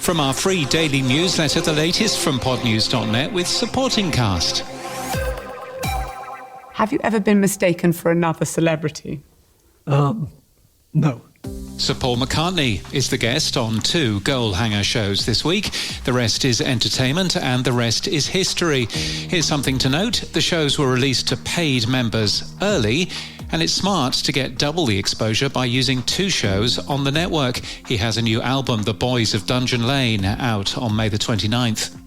From our free daily newsletter, the latest from podnews.net with Supporting Cast. Have you ever been mistaken for another celebrity? No. Sir Paul McCartney is the guest on 2 Goalhanger shows this week. The rest is entertainment and the rest is history. Here's something to note. The shows were released to paid members early, and it's smart to get double the exposure by using 2 shows on the network. He has a new album, The Boys of Dungeon Lane, out on May the 29th.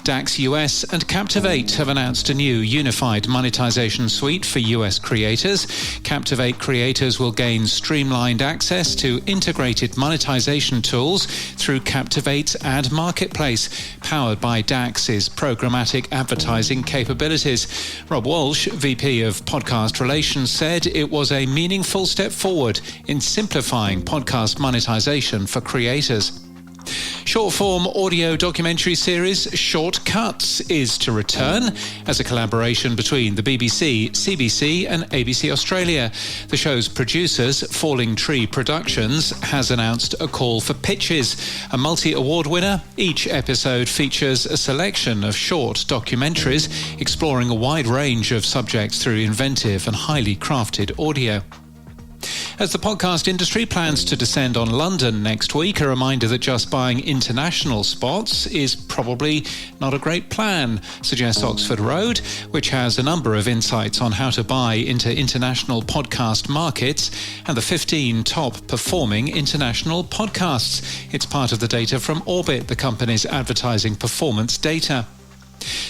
DAX US and Captivate have announced a new unified monetization suite for US creators. Captivate creators will gain streamlined access to integrated monetization tools through Captivate's ad marketplace, powered by DAX's programmatic advertising capabilities. Rob Walsh, VP of Podcast Relations, said it was a meaningful step forward in simplifying podcast monetization for creators. Short-form audio documentary series Short Cuts is to return as a collaboration between the BBC, CBC and ABC Australia. The show's producers, Falling Tree Productions, has announced a call for pitches. A multi-award winner, each episode features a selection of short documentaries exploring a wide range of subjects through inventive and highly crafted audio. As the podcast industry plans to descend on London next week, a reminder that just buying international spots is probably not a great plan, suggests Oxford Road, which has a number of insights on how to buy into international podcast markets and the 15 top performing international podcasts. It's part of the data from Orbit, the company's advertising performance data.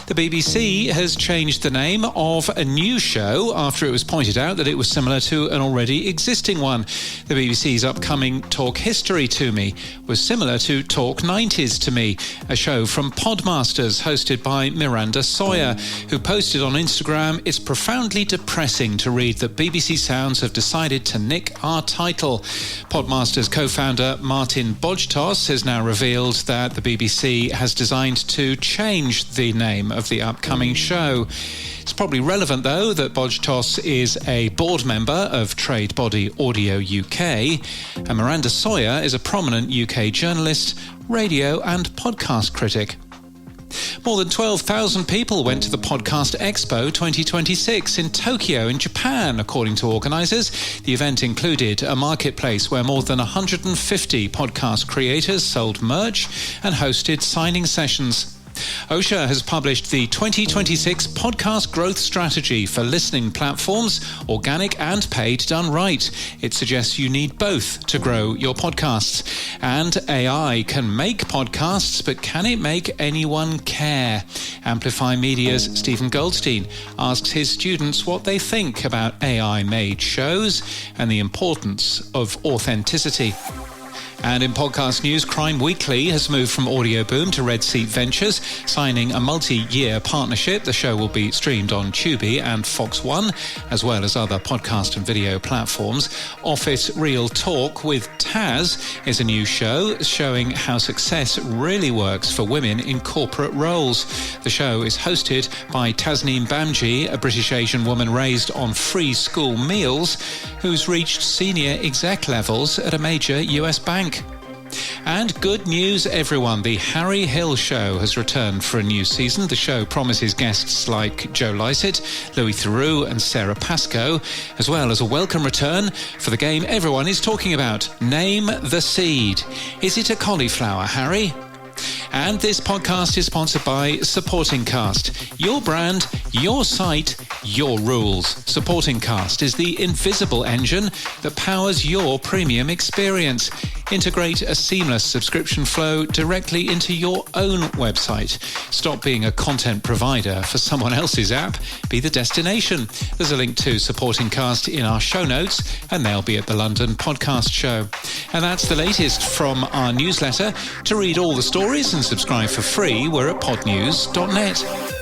The BBC has changed the name of a new show after it was pointed out that it was similar to an already existing one. The BBC's upcoming Talk History to Me was similar to Talk 90s to Me, a show from Podmasters hosted by Miranda Sawyer, who posted on Instagram, "It's profoundly depressing to read that BBC Sounds have decided to nick our title." Podmasters co-founder Martin Bojtos has now revealed that the BBC has designed to change the name of the upcoming show. It's probably relevant, though, that Bojtos is a board member of trade body Audio UK, and Miranda Sawyer is a prominent UK journalist, radio and podcast critic. More than 12,000 people went to the Podcast Expo 2026 in Tokyo in Japan, according to organisers. The event included a marketplace where more than 150 podcast creators sold merch and hosted signing sessions. OSHA has published the 2026 Podcast Growth Strategy for listening platforms, organic and paid done right. It suggests you need both to grow your podcasts. And AI can make podcasts, but can it make anyone care? Amplify Media's Stephen Goldstein asks his students what they think about AI-made shows and the importance of authenticity. And in podcast news, Crime Weekly has moved from Audio Boom to Red Seat Ventures, signing a multi-year partnership. The show will be streamed on Tubi and Fox One, as well as other podcast and video platforms. Office Real Talk with Taz is a new show showing how success really works for women in corporate roles. The show is hosted by Tasneem Bamji, a British Asian woman raised on free school meals, who's reached senior exec levels at a major US bank. And good news, everyone. The Harry Hill Show has returned for a new season. The show promises guests like Joe Lycett, Louis Theroux and Sarah Pascoe, as well as a welcome return for the game everyone is talking about. Name the seed. Is it a cauliflower, Harry? And this podcast is sponsored by Supporting Cast. Your brand, your site, your rules. Supporting Cast is the invisible engine that powers your premium experience. Integrate a seamless subscription flow directly into your own website. Stop being a content provider for someone else's app. Be the destination. There's a link to Supporting Cast in our show notes, and they'll be at the London Podcast Show. And that's the latest from our newsletter. To read all the stories and subscribe for free, we're at podnews.net.